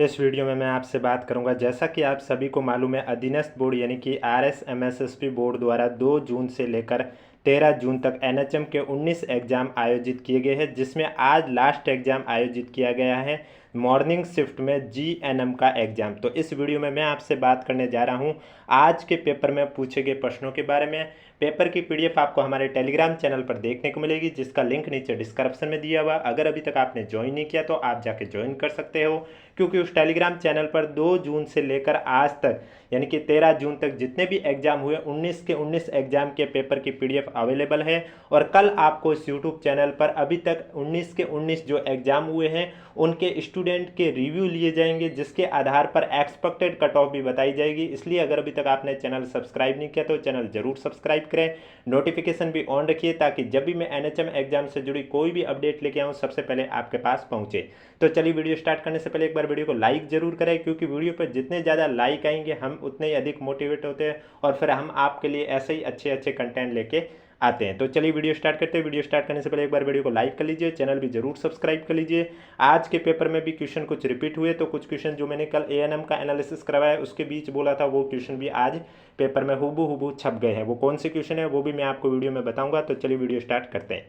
इस वीडियो में मैं आपसे बात करूंगा, जैसा कि आप सभी को मालूम है, अधीनस्थ बोर्ड यानी कि RSMSSP बोर्ड द्वारा 2 जून से लेकर 13 जून तक NHM के 19 एग्ज़ाम आयोजित किए गए हैं, जिसमें आज लास्ट एग्ज़ाम आयोजित किया गया है मॉर्निंग शिफ्ट में GNM का एग्ज़ाम। तो इस वीडियो में मैं आपसे बात करने जा रहा हूं आज के पेपर में पूछे गए प्रश्नों के बारे में। पेपर की PDF आपको हमारे टेलीग्राम चैनल पर देखने को मिलेगी, जिसका लिंक नीचे डिस्क्रिप्शन में दिया हुआ। अगर अभी तक आपने ज्वाइन नहीं किया तो आप जाके ज्वाइन कर सकते हो, क्योंकि उस टेलीग्राम चैनल पर 2 जून से लेकर आज तक यानी कि 13 जून तक जितने भी एग्जाम हुए 19 के 19 एग्जाम के पेपर की PDF अवेलेबल है। और कल आपको इस यूट्यूब चैनल पर अभी तक 19 के 19 जो एग्जाम हुए हैं उनके स्टूडेंट के रिव्यू लिए जाएंगे, जिसके आधार पर एक्सपेक्टेड कट ऑफ भी बताई जाएगी। इसलिए अगर अभी तक आपने चैनल सब्सक्राइब नहीं किया तो चैनल जरूर सब्सक्राइब करें, नोटिफिकेशन भी ऑन रखिए, ताकि जब भी मैं NHM एग्जाम से जुड़ी कोई भी अपडेट लेके आऊँ सबसे पहले आपके पास पहुँचे। तो चलिए वीडियो स्टार्ट करने से पहले एक बार वीडियो को लाइक जरूर करें, क्योंकि वीडियो पर जितने ज़्यादा लाइक आएंगे हम उतने ही अधिक मोटिवेट होते हैं और फिर हम आपके लिए ऐसे ही अच्छे अच्छे कंटेंट लेके आते हैं। तो चलिए वीडियो स्टार्ट करते हैं। वीडियो स्टार्ट करने से पहले एक बार वीडियो को लाइक कर लीजिए, चैनल भी जरूर सब्सक्राइब कर लीजिए। आज के पेपर में भी क्वेश्चन कुछ रिपीट हुए, तो कुछ क्वेश्चन जो मैंने कल ANM का एनालिसिस करवाया उसके बीच बोला था वो क्वेश्चन भी आज पेपर में हूबहू छप गए हैं। वो कौन से क्वेश्चन है वो भी मैं आपको वीडियो में बताऊंगा। तो चलिए वीडियो स्टार्ट करते हैं।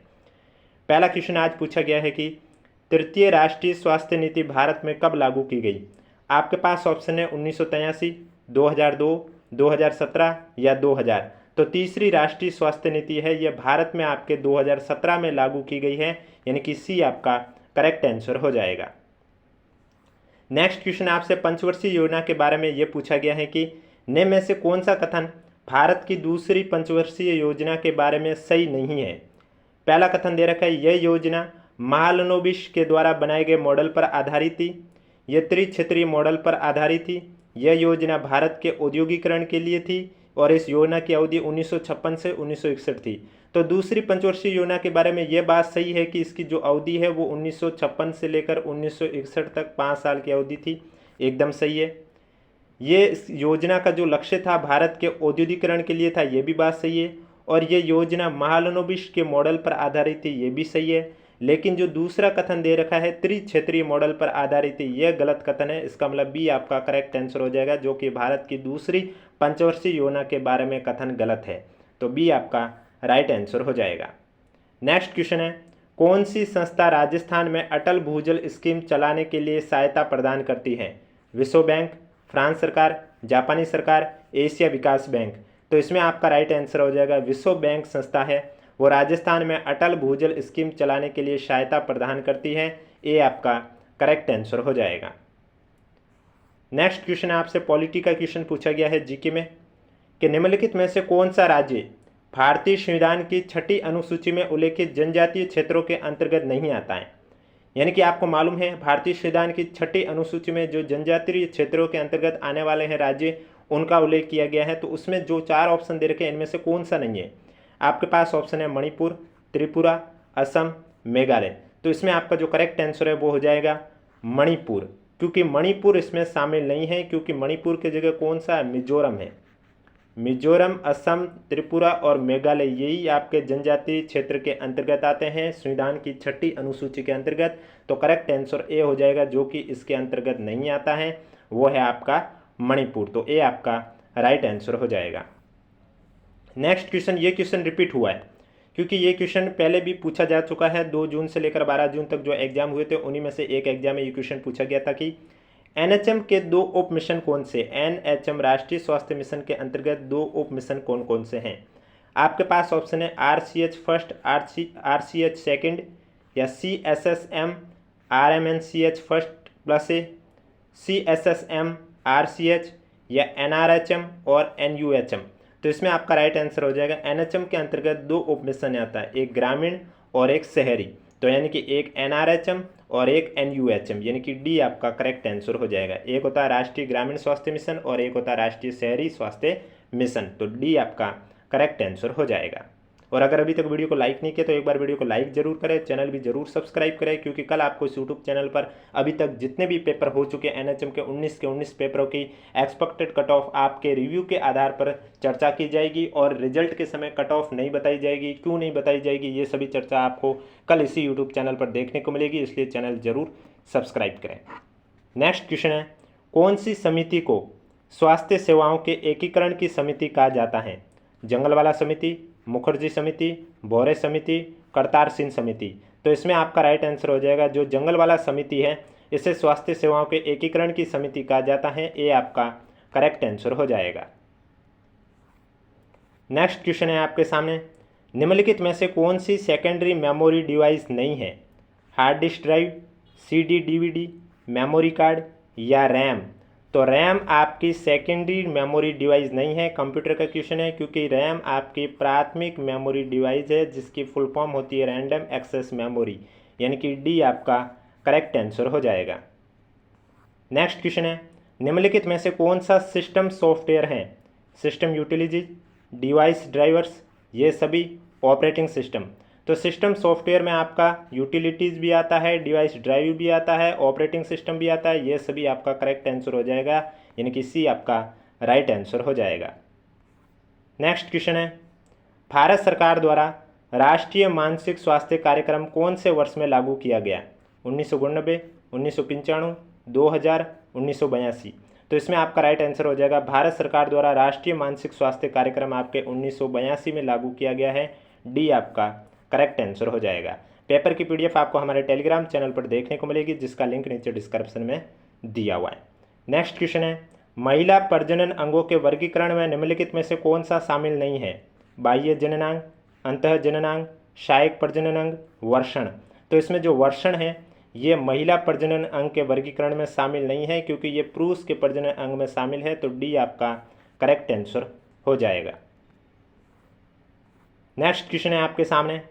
पहला क्वेश्चन आज पूछा गया है कि तृतीय राष्ट्रीय स्वास्थ्य नीति भारत में कब लागू की गई। आपके पास ऑप्शन है 1983, 2002, 2017 या 2000। तो तीसरी राष्ट्रीय स्वास्थ्य नीति है, यह भारत में आपके 2017 में लागू की गई है, यानी कि सी आपका करेक्ट आंसर हो जाएगा। नेक्स्ट क्वेश्चन आपसे पंचवर्षीय योजना के बारे में यह पूछा गया है कि निम्न में से कौन सा कथन भारत की दूसरी पंचवर्षीय योजना के बारे में सही नहीं है। पहला कथन दे रखा है, यह योजना महालनोबिस के द्वारा बनाए गए मॉडल पर आधारित थी, यह त्रिक्षेत्रीय मॉडल पर आधारित थी, यह योजना भारत के औद्योगिकरण के लिए थी और इस योजना की अवधि 1956 से 1961 थी। तो दूसरी पंचवर्षीय योजना के बारे में यह बात सही है कि इसकी जो अवधि है वो 1956 से लेकर 1961 तक 5 साल की अवधि थी, एकदम सही है। ये इस योजना का जो लक्ष्य था भारत के औद्योगिकरण के लिए था, ये भी बात सही है। और ये योजना महालनोबिस के मॉडल पर आधारित थी, ये भी सही है। लेकिन जो दूसरा कथन दे रखा है त्रिक्षेत्रीय मॉडल पर आधारित है, यह गलत कथन है। इसका मतलब बी आपका करेक्ट आंसर हो जाएगा, जो कि भारत की दूसरी पंचवर्षीय योजना के बारे में कथन गलत है। तो बी आपका राइट आंसर हो जाएगा। नेक्स्ट क्वेश्चन है, कौन सी संस्था राजस्थान में अटल भूजल स्कीम चलाने के लिए सहायता प्रदान करती है। विश्व बैंक, फ्रांस सरकार, जापानी सरकार, एशिया विकास बैंक। तो इसमें आपका राइट आंसर हो जाएगा विश्व बैंक संस्था है, वो राजस्थान में अटल भूजल स्कीम चलाने के लिए सहायता प्रदान करती है। ये आपका करेक्ट आंसर हो जाएगा। नेक्स्ट क्वेश्चन आपसे पॉलिटी का क्वेश्चन पूछा गया है जीके में कि निम्नलिखित में से कौन सा राज्य भारतीय संविधान की 6ठी अनुसूची में उल्लेखित जनजातीय क्षेत्रों के अंतर्गत नहीं आता है। यानी कि आपको मालूम है भारतीय संविधान की 6ठी अनुसूची में जो जनजातीय क्षेत्रों के अंतर्गत आने वाले हैं राज्य, उनका उल्लेख किया गया है। तो उसमें जो 4 ऑप्शन दे रखे हैं इनमें से कौन सा नहीं है। आपके पास ऑप्शन है मणिपुर, त्रिपुरा, असम, मेघालय। तो इसमें आपका जो करेक्ट आंसर है वो हो जाएगा मणिपुर, क्योंकि मणिपुर इसमें शामिल नहीं है, क्योंकि मणिपुर की जगह कौन सा है, मिजोरम है। मिजोरम, असम, त्रिपुरा और मेघालय यही आपके जनजातीय क्षेत्र के अंतर्गत आते हैं संविधान की 6ठी अनुसूची के अंतर्गत। तो करेक्ट आंसर ए हो जाएगा, जो कि इसके अंतर्गत नहीं आता है, वो है आपका मणिपुर। तो ए आपका राइट आंसर हो जाएगा। नेक्स्ट क्वेश्चन, ये क्वेश्चन रिपीट हुआ है, क्योंकि ये क्वेश्चन पहले भी पूछा जा चुका है। 2 जून से लेकर 12 जून तक जो एग्जाम हुए थे उन्हीं में से एक एग्जाम में ये क्वेश्चन पूछा गया था कि NHM के 2 उप मिशन कौन से। NHM राष्ट्रीय स्वास्थ्य मिशन के अंतर्गत 2 उप मिशन कौन कौन से हैं। आपके पास ऑप्शन है RCH फर्स्ट, RCH सेकेंड, या CSSM RMNCH फर्स्ट प्लस ए, CSSM RCH, या NRHM और NUHM। तो इसमें आपका राइट आंसर हो जाएगा NHM के अंतर्गत 2 उप मिशन आता है, एक ग्रामीण और एक शहरी। तो यानी कि एक NRHM और एक NUHM, यानी कि डी आपका करेक्ट आंसर हो जाएगा। एक होता है राष्ट्रीय ग्रामीण स्वास्थ्य मिशन और एक होता है राष्ट्रीय शहरी स्वास्थ्य मिशन। तो डी आपका करेक्ट आंसर हो जाएगा। और अगर अभी तक वीडियो को लाइक नहीं किया तो एक बार वीडियो को लाइक जरूर करें, चैनल भी जरूर सब्सक्राइब करें, क्योंकि कल आपको इस यूट्यूब चैनल पर अभी तक जितने भी पेपर हो चुके NHM के 19 पेपरों की एक्सपेक्टेड कट ऑफ आपके रिव्यू के आधार पर चर्चा की जाएगी और रिजल्ट के समय कट ऑफ नहीं बताई जाएगी। क्यों नहीं बताई जाएगी, ये सभी चर्चा आपको कल इसी यूट्यूब चैनल पर देखने को मिलेगी, इसलिए चैनल जरूर सब्सक्राइब करें। नेक्स्ट क्वेश्चन है, कौन सी समिति को स्वास्थ्य सेवाओं के एकीकरण की समिति कहा जाता है? जंगलवाला समिति, मुखर्जी समिति, भोरे समिति, करतार सिंह समिति। तो इसमें आपका राइट आंसर हो जाएगा जो जंगलवाला समिति है, इसे स्वास्थ्य सेवाओं के एकीकरण की समिति कहा जाता है, ये आपका करेक्ट आंसर हो जाएगा। नेक्स्ट क्वेश्चन है आपके सामने, निम्नलिखित में से कौन सी सेकेंडरी मेमोरी डिवाइस नहीं है? Hard disk drive, CD DVD, memory card या रैम? तो रैम आपकी सेकेंडरी मेमोरी डिवाइस नहीं है, कंप्यूटर का क्वेश्चन है, क्योंकि रैम आपकी प्राथमिक मेमोरी डिवाइस है जिसकी फुल फॉर्म होती है रैंडम एक्सेस मेमोरी, यानी कि डी आपका करेक्ट आंसर हो जाएगा। नेक्स्ट क्वेश्चन है, निम्नलिखित में से कौन सा सिस्टम सॉफ्टवेयर है? सिस्टम यूटिलिटीज, डिवाइस ड्राइवर्स, ये सभी, ऑपरेटिंग सिस्टम। तो सिस्टम सॉफ्टवेयर में आपका यूटिलिटीज़ भी आता है, डिवाइस ड्राइव भी आता है, ऑपरेटिंग सिस्टम भी आता है, ये सभी आपका करेक्ट आंसर हो जाएगा, यानी कि सी आपका राइट आंसर हो जाएगा। नेक्स्ट क्वेश्चन है, भारत सरकार द्वारा राष्ट्रीय मानसिक स्वास्थ्य कार्यक्रम कौन से वर्ष में लागू किया गया? 1999, 1995, 2000, 1982। तो इसमें आपका राइट आंसर हो जाएगा, भारत सरकार द्वारा राष्ट्रीय मानसिक स्वास्थ्य कार्यक्रम आपके 1982 में लागू किया गया है, डी आपका करेक्ट आंसर हो जाएगा। पेपर की पीडीएफ आपको हमारे टेलीग्राम चैनल पर देखने को मिलेगी, जिसका लिंक नीचे डिस्क्रिप्शन में दिया हुआ है। नेक्स्ट क्वेश्चन है, महिला प्रजनन अंगों के वर्गीकरण में निम्नलिखित में से कौन सा शामिल नहीं है? बाह्य जननांग, अंतः जननांग, सहायक प्रजनन अंग, वर्षण। तो इसमें जो वर्षण है ये महिला प्रजनन अंग के वर्गीकरण में शामिल नहीं है, क्योंकि ये पुरुष के प्रजनन अंग में शामिल है, तो डी आपका करेक्ट आंसर हो जाएगा। नेक्स्ट क्वेश्चन है आपके सामने,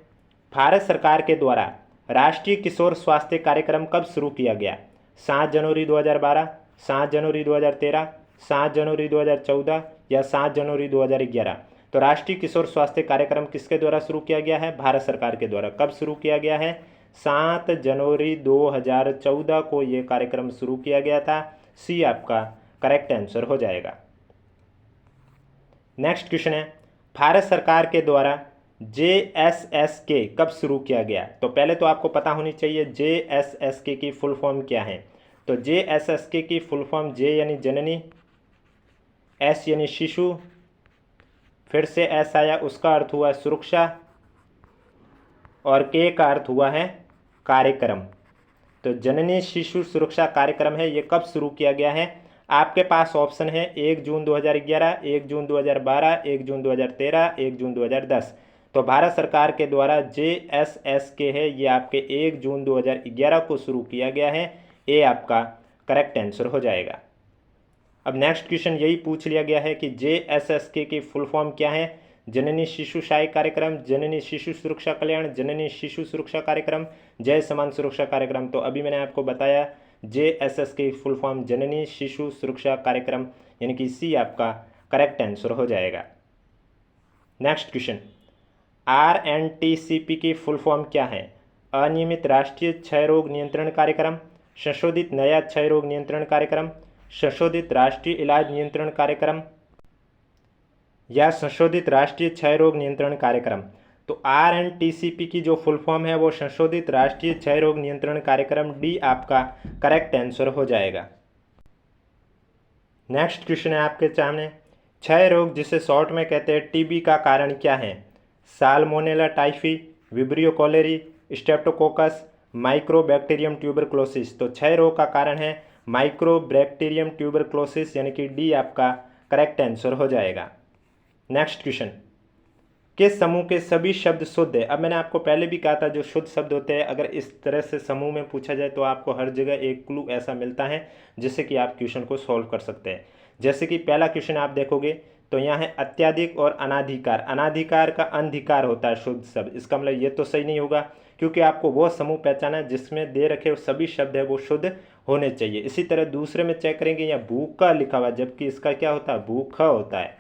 भारत सरकार के द्वारा राष्ट्रीय किशोर स्वास्थ्य कार्यक्रम कब शुरू किया गया? 7 जनवरी 2012, 7 जनवरी 2013, 7 जनवरी 2014 या 7 जनवरी 2011? तो राष्ट्रीय किशोर स्वास्थ्य कार्यक्रम किसके द्वारा शुरू किया गया है? भारत सरकार के द्वारा। कब शुरू किया गया है? 7 जनवरी 2014 को ये कार्यक्रम शुरू किया गया था, सी आपका करेक्ट आंसर हो जाएगा। नेक्स्ट क्वेश्चन है, भारत सरकार के द्वारा JSSK कब शुरू किया गया? तो पहले तो आपको पता होनी चाहिए JSSK की फुल फॉर्म क्या है। तो JSSK की फुल फॉर्म, J यानी जननी, S यानी शिशु, फिर से S आया, उसका अर्थ हुआ सुरक्षा, और K का अर्थ हुआ है कार्यक्रम। तो जननी शिशु सुरक्षा कार्यक्रम है, ये कब शुरू किया गया है? आपके पास ऑप्शन है 1 जून 2011, 1 जून 2012, 1 जून 2013, 1 जून 2010। तो भारत सरकार के द्वारा JSSK है, ये आपके 1 जून 2011 को शुरू किया गया है, ये आपका करेक्ट आंसर हो जाएगा। अब नेक्स्ट क्वेश्चन यही पूछ लिया गया है कि JSSK की फुल फॉर्म क्या है? जननी शिशु सहायक कार्यक्रम, जननी शिशु सुरक्षा कल्याण, जननी शिशु सुरक्षा कार्यक्रम, जय समान सुरक्षा कार्यक्रम। तो अभी मैंने आपको बताया JSSK की फुल फॉर्म जननी शिशु सुरक्षा कार्यक्रम, यानी कि सी आपका करेक्ट आंसर हो जाएगा। नेक्स्ट क्वेश्चन, RNTCP की फुल फॉर्म क्या है? अनियमित राष्ट्रीय क्षय रोग नियंत्रण कार्यक्रम, संशोधित नया क्षय रोग नियंत्रण कार्यक्रम, संशोधित राष्ट्रीय इलाज नियंत्रण कार्यक्रम या संशोधित राष्ट्रीय क्षय रोग नियंत्रण कार्यक्रम? तो RNTCP की जो फुल फॉर्म है वो संशोधित राष्ट्रीय क्षय रोग नियंत्रण कार्यक्रम, डी आपका करेक्ट आंसर हो जाएगा। नेक्स्ट क्वेश्चन है आपके सामने, क्षय रोग जिसे शॉर्ट में कहते हैं TB का कारण क्या है? Salmonella typhi, vibrio cholerae, Streptococcus, mycobacterium tuberculosis. तो क्षय रोग का कारण है माइक्रोबैक्टीरियम ट्यूबरक्लोसिस, यानी कि डी आपका करेक्ट आंसर हो जाएगा। नेक्स्ट क्वेश्चन, किस समूह के सभी शब्द शुद्ध है? अब मैंने आपको पहले भी कहा था जो शुद्ध शब्द होते हैं अगर इस तरह से समूह में पूछा जाए तो आपको हर जगह एक क्लू ऐसा मिलता है जिससे कि आप क्वेश्चन को सॉल्व कर सकते हैं। जैसे कि पहला क्वेश्चन आप देखोगे तो यहाँ है अत्याधिक और अनाधिकार। अनाधिकार का अंधिकार होता है शुद्ध शब्द, इसका मतलब ये तो सही नहीं होगा, क्योंकि आपको वो समूह पहचाना है जिसमें दे रखे सभी शब्द है वो शुद्ध होने चाहिए। इसी तरह दूसरे में चेक करेंगे यहाँ भूखा लिखा हुआ, जबकि इसका क्या होता है? भूखा होता है।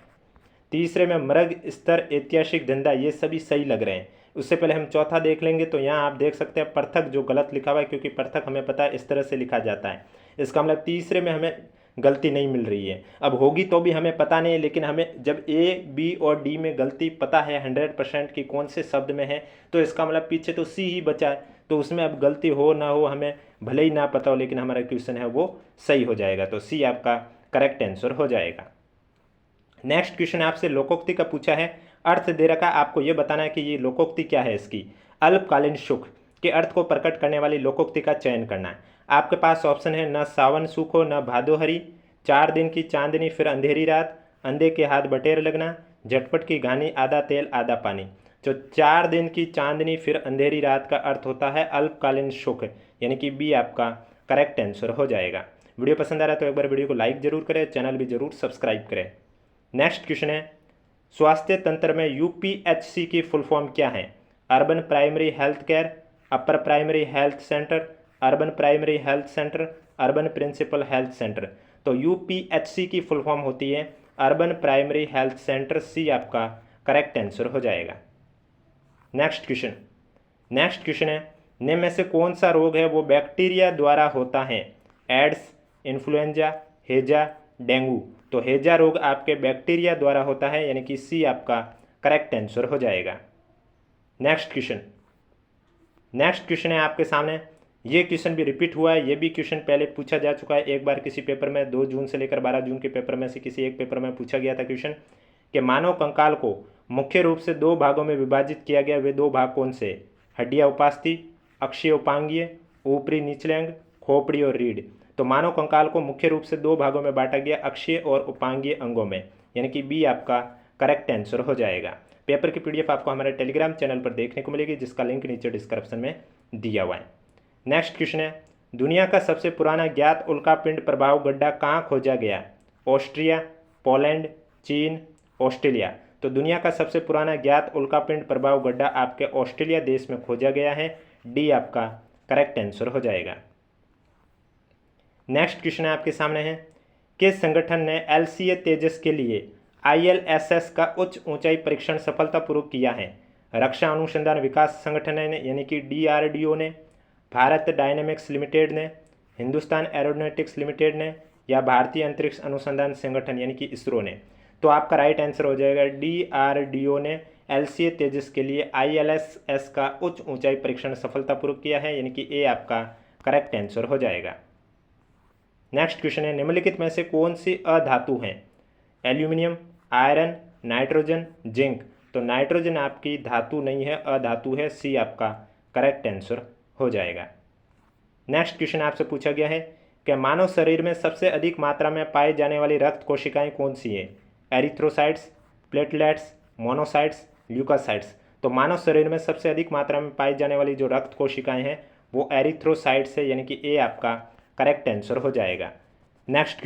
तीसरे में मृग स्तर, ऐतिहासिक धंधा, ये सभी सही लग रहे हैं। उससे पहले हम चौथा देख लेंगे तो यहाँ आप देख सकते हैं पृथक जो गलत लिखा हुआ है, क्योंकि पृथक हमें पता है इस तरह से लिखा जाता है। इसका मतलब तीसरे में हमें गलती नहीं मिल रही है। अब होगी तो भी हमें पता नहीं है, लेकिन हमें जब A, B और D में गलती पता है 100% की कौन से शब्द में है, तो इसका मतलब पीछे तो C ही बचा है, तो उसमें अब गलती हो ना हो हमें भले ही ना पता हो लेकिन हमारा क्वेश्चन है वो सही हो जाएगा। तो सी आपका करेक्ट आंसर हो जाएगा। नेक्स्ट क्वेश्चन आपसे लोकोक्ति का पूछा है, अर्थ दे रखा, आपको ये बताना है कि ये लोकोक्ति क्या है इसकी। अल्पकालीन सुख के अर्थ को प्रकट करने वाली लोकोक्ति का चयन करना है। आपके पास ऑप्शन है, न सावन सुख हो न भादो हरी, 4 दिन की चांदनी फिर अंधेरी रात, अंधे के हाथ बटेर लगना, झटपट की घानी, आधा तेल आधा पानी। तो 4 दिन की चांदनी फिर अंधेरी रात का अर्थ होता है अल्पकालीन सुख, यानी कि बी आपका करेक्ट आंसर हो जाएगा। वीडियो पसंद आ रहा है तो एक बार वीडियो को लाइक जरूर करें, चैनल भी जरूर सब्सक्राइब करें। नेक्स्ट क्वेश्चन है, स्वास्थ्य तंत्र में यूपीएचसी की फुल फॉर्म क्या है। Urban primary health care, upper primary health center, urban primary health center, urban principal health center. तो यूपीएचसी की फुल फॉर्म होती है urban primary health center, C आपका करेक्ट आंसर हो जाएगा। नेक्स्ट क्वेश्चन है, निम्न में से कौन सा रोग है वो बैक्टीरिया द्वारा होता है। एड्स, इन्फ्लुएंजा, हेजा, डेंगू। तो हेजा रोग आपके बैक्टीरिया द्वारा होता है, यानी कि सी आपका करेक्ट आंसर हो जाएगा। नेक्स्ट क्वेश्चन है आपके सामने, ये क्वेश्चन भी रिपीट हुआ है, ये भी क्वेश्चन पहले पूछा जा चुका है एक बार किसी पेपर में, 2 जून से लेकर 12 जून के पेपर में से किसी एक पेपर में पूछा गया था क्वेश्चन कि मानव कंकाल को मुख्य रूप से 2 भागों में विभाजित किया गया, वे 2 भाग कौन से। हड्डियाँ उपास्थि, अक्षीय उपांगीय, ऊपरी निचले अंग, खोपड़ी और रीढ़। तो मानव कंकाल को मुख्य रूप से 2 भागों में बांटा गया, अक्षीय और उपांगीय अंगों में, यानी कि बी आपका करेक्ट आंसर हो जाएगा। पेपर की पीडीएफ आपको हमारे टेलीग्राम चैनल पर देखने को मिलेगी, जिसका लिंक नीचे डिस्क्रिप्शन में दिया हुआ है। नेक्स्ट क्वेश्चन है, दुनिया का सबसे पुराना ज्ञात उल्कापिंड प्रभाव गड्ढा कहाँ खोजा गया। ऑस्ट्रिया, पोलैंड, चीन, ऑस्ट्रेलिया। तो दुनिया का सबसे पुराना ज्ञात उल्कापिंड प्रभाव गड्ढा आपके ऑस्ट्रेलिया देश में खोजा गया है, डी आपका करेक्ट आंसर हो जाएगा। नेक्स्ट क्वेश्चन है आपके सामने है, किस संगठन ने एलसीए तेजस के लिए आईएलएसएस का उच्च ऊंचाई परीक्षण सफलतापूर्वक किया है। रक्षा अनुसंधान विकास संगठन ने, यानी कि डीआरडीओ ने, भारत डायनेमिक्स लिमिटेड ने, हिंदुस्तान एरोनॉटिक्स लिमिटेड ने, या भारतीय अंतरिक्ष अनुसंधान संगठन यानी कि इसरो ने। तो आपका राइट आंसर हो जाएगा डीआरडीओ ने एलसीए तेजस के लिए आईएलएसएस का उच्च ऊंचाई परीक्षण सफलतापूर्वक किया है, यानी कि ए आपका करेक्ट आंसर हो जाएगा। नेक्स्ट क्वेश्चन है, निम्नलिखित में से कौन सी अधातु हैं। Aluminium, iron, nitrogen, zinc. तो नाइट्रोजन आपकी धातु नहीं है, अधातु है, सी आपका करेक्ट आंसर हो जाएगा। नेक्स्ट क्वेश्चन आपसे पूछा गया है कि मानव शरीर में सबसे अधिक मात्रा में पाई जाने वाली रक्त कोशिकाएं कौन सी हैं। Erythrocytes, platelets, monocytes, leukocytes. तो मानव शरीर में सबसे अधिक मात्रा में पाई जाने वाली जो रक्त कोशिकाएं हैं वो एरिथ्रोसाइट्स है, यानी कि ए आपका करेक्ट आंसर हो जाएगा। नेक्स्ट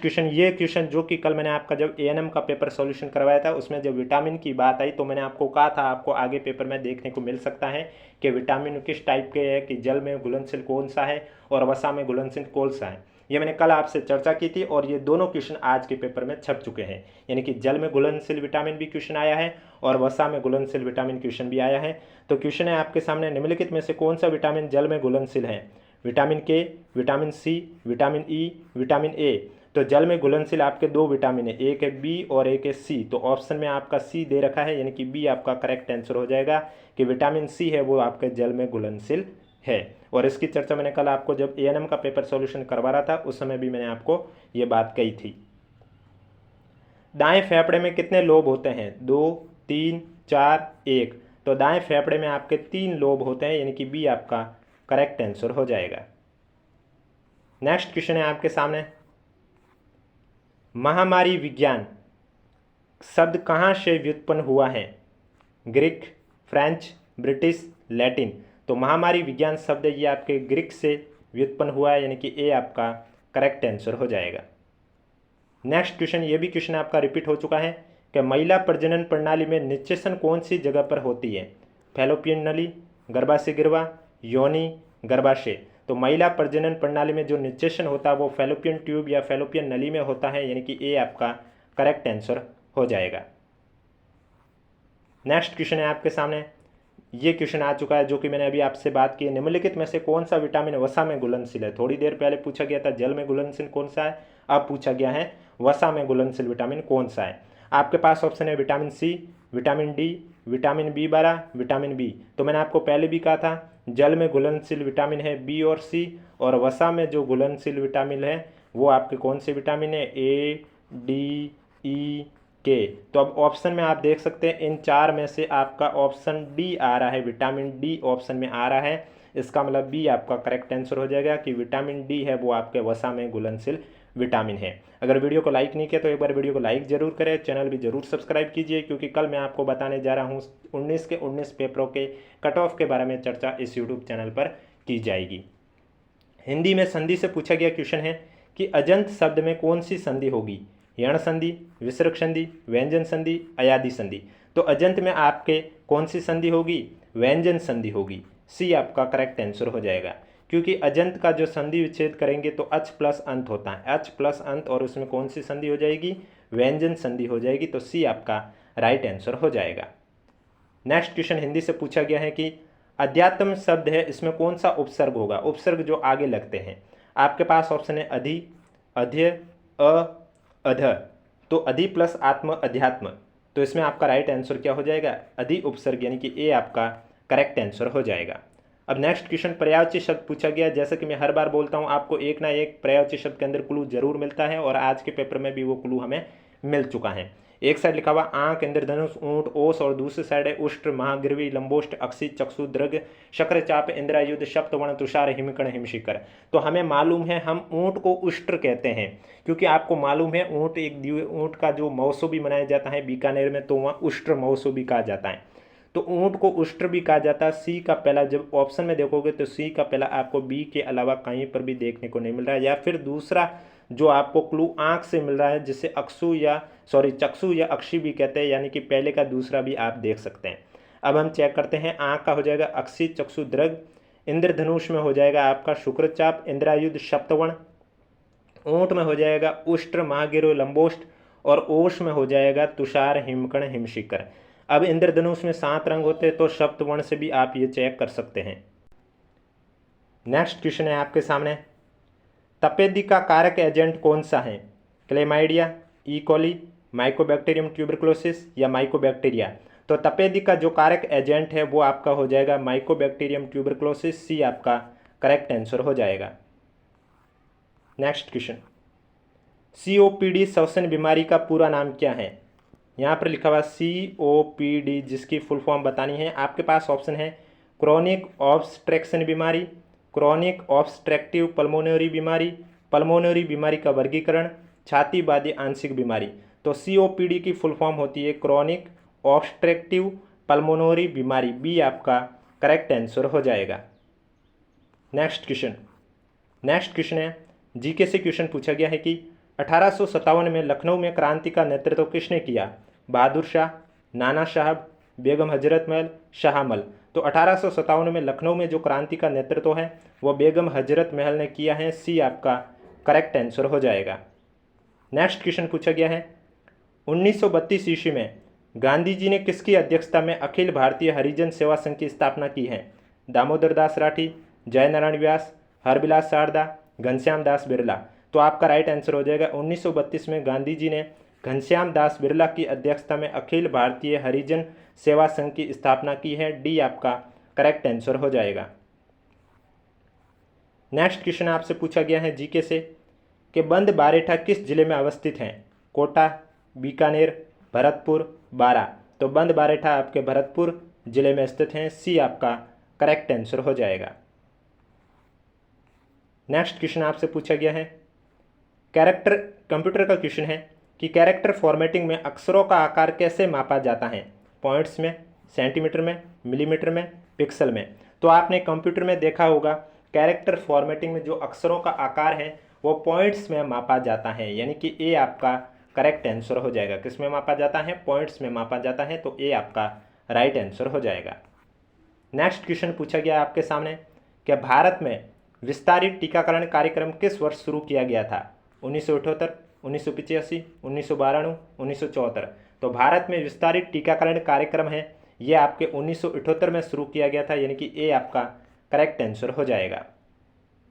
क्वेश्चन ये क्वेश्चन जो कि कल मैंने आपका जब एएनएम का पेपर सॉल्यूशन करवाया था उसमें जब विटामिन की बात आई तो मैंने आपको कहा था आपको आगे पेपर में देखने को मिल सकता है कि विटामिन किस टाइप के है, कि जल में घुलनशील कौन सा है और वसा में घुलनशील कौन सा है। ये मैंने कल आपसे चर्चा की थी और ये दोनों क्वेश्चन आज के पेपर में छप चुके हैं, यानी कि जल में घुलनशील विटामिन भी क्वेश्चन आया है और वसा में घुलनशील विटामिन क्वेश्चन भी आया है। तो क्वेश्चन है आपके सामने, निम्नलिखित में से कौन सा विटामिन जल में घुलनशील है। Vitamin K, vitamin C, vitamin E, vitamin A. तो जल में घुलनशील आपके 2 विटामिन है, एक है बी और एक है सी। तो ऑप्शन में आपका सी दे रखा है, यानी कि बी आपका करेक्ट आंसर हो जाएगा कि विटामिन सी है वो आपके जल में घुलनशील है। और इसकी चर्चा मैंने कल आपको जब एएनएम का पेपर सॉल्यूशन करवा रहा था उस समय भी मैंने आपको ये बात कही थी। दाएं फेफड़े में कितने लोब होते हैं। 2, 3, 4, 1। तो दाएं फेफड़े में आपके 3 लोब होते हैं, यानी कि बी आपका करेक्ट आंसर हो जाएगा। नेक्स्ट क्वेश्चन है आपके सामने, महामारी विज्ञान शब्द कहाँ से व्युत्पन्न हुआ है। Greek, French, British, Latin. तो महामारी विज्ञान शब्द ये आपके ग्रीक से व्युत्पन्न हुआ है, यानी कि ए आपका करेक्ट आंसर हो जाएगा। नेक्स्ट क्वेश्चन, ये भी क्वेश्चन आपका रिपीट हो चुका है कि महिला प्रजनन प्रणाली में निषेचन कौन सी जगह पर होती है। फैलोपियन नली, गर्भाशय गिरवा, योनि, गर्भाशय। तो महिला प्रजनन प्रणाली में जो निषेचन होता है वो फैलोपियन ट्यूब या फैलोपियन नली में होता है, यानी कि ए आपका करेक्ट आंसर हो जाएगा। नेक्स्ट क्वेश्चन है आपके सामने, ये क्वेश्चन आ चुका है जो कि मैंने अभी आपसे बात की है, निम्नलिखित में से कौन सा विटामिन वसा में घुलनशील है। थोड़ी देर पहले पूछा गया था जल में घुलनशील कौन सा है, अब पूछा गया है वसा में घुलनशील विटामिन कौन सा है। आपके पास ऑप्शन है vitamin C, vitamin D, vitamin बी12, विटामिन बी। तो मैंने आपको पहले भी कहा था जल में घुलनशील विटामिन है बी और सी, और वसा में जो घुलनशील विटामिन है वो आपके कौन से विटामिन है, ए, डी, ई, के। तो अब ऑप्शन में आप देख सकते हैं इन चार में से आपका ऑप्शन डी आ रहा है, विटामिन डी ऑप्शन में आ रहा है। इसका मतलब बी आपका करेक्ट आंसर हो जाएगा कि विटामिन डी है वो आपके वसा में घुलनशील विटामिन है। अगर वीडियो को लाइक नहीं किया तो एक बार वीडियो को लाइक जरूर करें, चैनल भी जरूर सब्सक्राइब कीजिए, क्योंकि कल मैं आपको बताने जा रहा हूँ 19 के 19 पेपरों के कट ऑफ के बारे में चर्चा इस यूट्यूब चैनल पर की जाएगी। हिंदी में संधि से पूछा गया क्वेश्चन है कि अजंत शब्द में कौन सी संधि होगी, यण संधि, विसर्ग संधि, व्यंजन संधि, अयादि संधि। तो अजंत में आपके कौन सी संधि होगी, व्यंजन संधि होगी, सी आपका करेक्ट आंसर हो जाएगा। क्योंकि अजंत का जो संधि विच्छेद करेंगे तो अच प्लस अंत होता है, अच प्लस अंत, और उसमें कौन सी संधि हो जाएगी, व्यंजन संधि हो जाएगी, तो सी आपका राइट आंसर हो जाएगा। नेक्स्ट क्वेश्चन हिंदी से पूछा गया है कि अध्यात्म शब्द है, इसमें कौन सा उपसर्ग होगा, उपसर्ग जो आगे लगते हैं। आपके पास ऑप्शन है अधि, अध्य, अध। तो अधि प्लस आत्म अध्यात्म, तो इसमें आपका राइट आंसर क्या हो जाएगा, अधि उपसर्ग, यानी कि ए आपका करेक्ट आंसर हो जाएगा। अब नेक्स्ट क्वेश्चन पर्यायवाची शब्द पूछा गया। जैसे कि मैं हर बार बोलता हूं, आपको एक ना एक पर्यायवाची शब्द के अंदर क्लू जरूर मिलता है, और आज के पेपर में भी वो क्लू हमें मिल चुका है। एक साइड लिखा हुआ आंख, इंद्रधनुष, ऊंट, ओस, और दूसरी साइड है उष्ट्र, महागिरवी, लंबोष्ट, अक्षी, चक्षु, दृग, शक्रचाप, इंद्रायुध, सप्तवर्ण, तुषार, हिमकण, हिमशिखर। तो हमें मालूम है हम ऊंट को उष्ट्र कहते हैं, क्योंकि आपको मालूम है ऊंट का जो महोत्सव भी मनाया जाता है बीकानेर में, तो वहाँ उष्ट्र महोत्सव भी कहा जाता है। तो ऊंट को उष्ट्र भी कहा जाता है। सी का पहला जब ऑप्शन में देखोगे तो सी का पहला आपको बी के अलावा कहीं पर भी देखने को नहीं मिल रहा है, या फिर दूसरा जो आपको क्लू आंख से मिल रहा है जिसे चक्षु या अक्षी भी कहते हैं, यानी कि पहले का दूसरा भी आप देख सकते हैं। अब हम चेक करते हैं, आंख का हो जाएगा अक्षी, चक्षु, दृग, इंद्रधनुष में हो जाएगा आपका शुक्रचाप, इंद्रायुध, सप्तवर्ण, ऊंट में हो जाएगा उष्ट्र, महागिरो, लंबोष्ट, और ओश में हो जाएगा तुषार, हिमकण, हिमशिखर। अब इंद्रधनुष में 7 रंग होते हैं, तो सप्तवर्ण से भी आप ये चेक कर सकते हैं। नेक्स्ट क्वेश्चन है आपके सामने, तपेदिक का कारक एजेंट कौन सा है, क्लेमाइडिया, ई कोली, माइकोबैक्टीरियम ट्यूबरकुलोसिस या माइकोबैक्टीरिया। तो तपेदिक का जो कारक एजेंट है वो आपका हो जाएगा माइकोबैक्टीरियम ट्यूबरकुलोसिस, सी आपका करेक्ट आंसर हो जाएगा। नेक्स्ट क्वेश्चन, COPD श्वसन बीमारी का पूरा नाम क्या है। यहाँ पर लिखा हुआ COPD, जिसकी फुल फॉर्म बतानी है। आपके पास ऑप्शन है क्रोनिक ऑब्स्ट्रक्शन बीमारी, क्रोनिक ऑब्स्ट्रक्टिव पल्मोनरी बीमारी, पल्मोनरी बीमारी का वर्गीकरण, छाती बाधी आंशिक बीमारी। तो COPD की फुल फॉर्म होती है क्रोनिक ऑब्स्ट्रक्टिव पल्मोनरी बीमारी, बी आपका करेक्ट आंसर हो जाएगा। नेक्स्ट क्वेश्चन है जीके से क्वेश्चन पूछा गया है कि 1857 में लखनऊ में क्रांति का नेतृत्व किसने किया, बहादुर शाह, नाना साहब, बेगम हजरत महल, शाह आलम। तो 1857 में लखनऊ में जो क्रांति का नेतृत्व है वो बेगम हजरत महल ने किया है, सी आपका करेक्ट आंसर हो जाएगा। नेक्स्ट क्वेश्चन पूछा गया है 1932 ईस्वी में गांधी जी ने किसकी अध्यक्षता में अखिल भारतीय हरिजन सेवा संघ की स्थापना की है, दामोदर दास राठी, जयनारायण व्यास, हरबिलास सारदा, घनश्याम दास बिरला। तो आपका राइट आंसर हो जाएगा 1932 में गांधी जी ने घनश्याम दास बिरला की अध्यक्षता में अखिल भारतीय हरिजन सेवा संघ की स्थापना की है, डी आपका करेक्ट आंसर हो जाएगा। नेक्स्ट क्वेश्चन आपसे पूछा गया है जीके से कि बंद बारेठा किस जिले में अवस्थित हैं, कोटा, बीकानेर, भरतपुर, बारा। तो बंद बारेठा आपके भरतपुर जिले में स्थित हैं, सी आपका करेक्ट आंसर हो जाएगा। नेक्स्ट क्वेश्चन आपसे पूछा गया है कैरेक्टर, कंप्यूटर का क्वेश्चन है कि कैरेक्टर फॉर्मेटिंग में अक्षरों का आकार कैसे मापा जाता है, पॉइंट्स में, सेंटीमीटर में, मिलीमीटर में, पिक्सल में। तो आपने कंप्यूटर में देखा होगा कैरेक्टर फॉर्मेटिंग में जो अक्षरों का आकार है वो पॉइंट्स में मापा जाता है, यानी कि ए आपका करेक्ट आंसर हो जाएगा। किस में मापा जाता है, पॉइंट्स में मापा जाता है, तो ए आपका राइट आंसर हो जाएगा। नेक्स्ट क्वेश्चन पूछा गया आपके सामने कि भारत में विस्तारित टीकाकरण कार्यक्रम किस वर्ष शुरू किया गया था, 1978, 1985, 1992, 1974। तो भारत में विस्तारित टीकाकरण कार्यक्रम है ये आपके 1978 में शुरू किया गया था, यानी कि ए आपका करेक्ट आंसर हो जाएगा।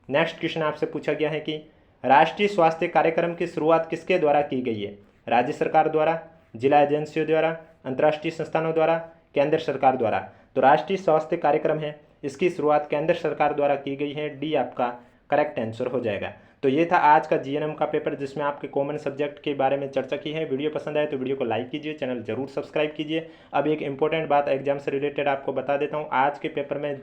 नेक्स्ट क्वेश्चन आपसे पूछा गया है कि राष्ट्रीय स्वास्थ्य कार्यक्रम की शुरुआत किसके द्वारा की गई है, राज्य सरकार द्वारा, जिला एजेंसियों द्वारा, अंतर्राष्ट्रीय संस्थानों द्वारा, केंद्र सरकार द्वारा। तो राष्ट्रीय स्वास्थ्य कार्यक्रम है इसकी शुरुआत केंद्र सरकार द्वारा की गई है। डी आपका करेक्ट आंसर हो जाएगा। तो ये था आज का जीएनएम का पेपर जिसमें आपके कॉमन सब्जेक्ट के बारे में चर्चा की है। वीडियो पसंद आए तो वीडियो को लाइक कीजिए, चैनल जरूर सब्सक्राइब कीजिए। अब एक इंपॉर्टेंट बात एग्जाम से रिलेटेड आपको बता देता हूँ। आज के पेपर में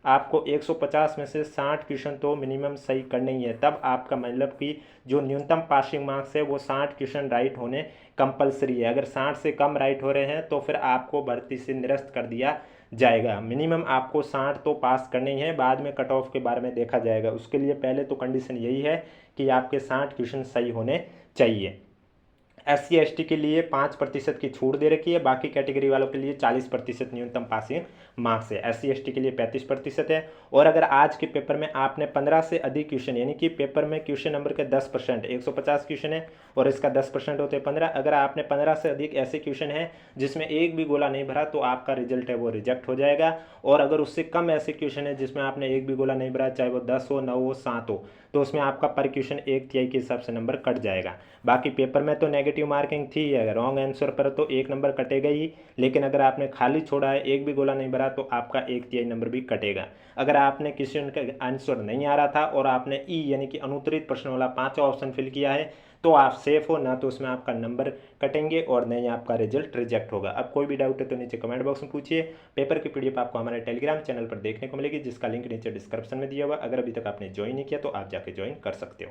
आपको 150 में से 60 क्वेश्चन तो मिनिमम सही करने ही है, तब आपका मतलब कि जो न्यूनतम पासिंग मार्क्स है वो 60 क्वेश्चन राइट होने कंपलसरी है। अगर 60 से कम राइट हो रहे हैं तो फिर आपको भर्ती से निरस्त कर दिया जाएगा। मिनिमम आपको 60 तो पास करने ही है, बाद में कट ऑफ के बारे में देखा जाएगा। उसके लिए पहले तो कंडीशन यही है कि आपके 60 क्वेश्चन सही होने चाहिए। SC/ST के लिए 5% की छूट दे रखी है, बाकी कैटेगरी वालों के लिए 40% न्यूनतम पासिंग मार्क्स है। SC/ST के लिए 35% है। और अगर आज के पेपर में आपने 15 से अधिक क्वेश्चन, यानी कि पेपर में क्वेश्चन नंबर के 10%, 150 क्वेश्चन है और इसका 10% होते हैं 15, अगर आपने 15 से अधिक ऐसे क्वेश्चन है जिसमें एक भी गोला नहीं भरा तो आपका रिजल्ट है वो रिजेक्ट हो जाएगा। और अगर उससे कम ऐसे क्वेश्चन है जिसमें आपने एक भी गोला नहीं भरा, चाहे वो 10 हो, 9 हो, 7 हो, तो उसमें आपका पर क्वेश्चन 1/3 के हिसाब से नंबर कट जाएगा। बाकी पेपर में तो नेगेटिव मार्किंग थी, अगर रॉन्ग आंसर पर तो 1 नंबर कटेगा ही, लेकिन अगर आपने खाली छोड़ा है, एक भी गोला नहीं भरा, तो आपका 1/3 नंबर भी कटेगा। अगर आपने क्वेश्चन का आंसर नहीं आ रहा था और आपने ई यानी कि अनुत्तरित प्रश्न वाला 5वां ऑप्शन फिल किया है तो आप सेफ हो, ना तो उसमें आपका नंबर कटेंगे और नहीं आपका रिजल्ट रिजेक्ट होगा। अब कोई भी डाउट है तो नीचे कमेंट बॉक्स में पूछिए। पेपर की PDF आपको हमारे टेलीग्राम चैनल पर देखने को मिलेगी, जिसका लिंक नीचे डिस्क्रिप्शन में दिया हुआ। अगर अभी तक आपने ज्वाइन नहीं किया तो आप जाके ज्वाइन कर सकते हो।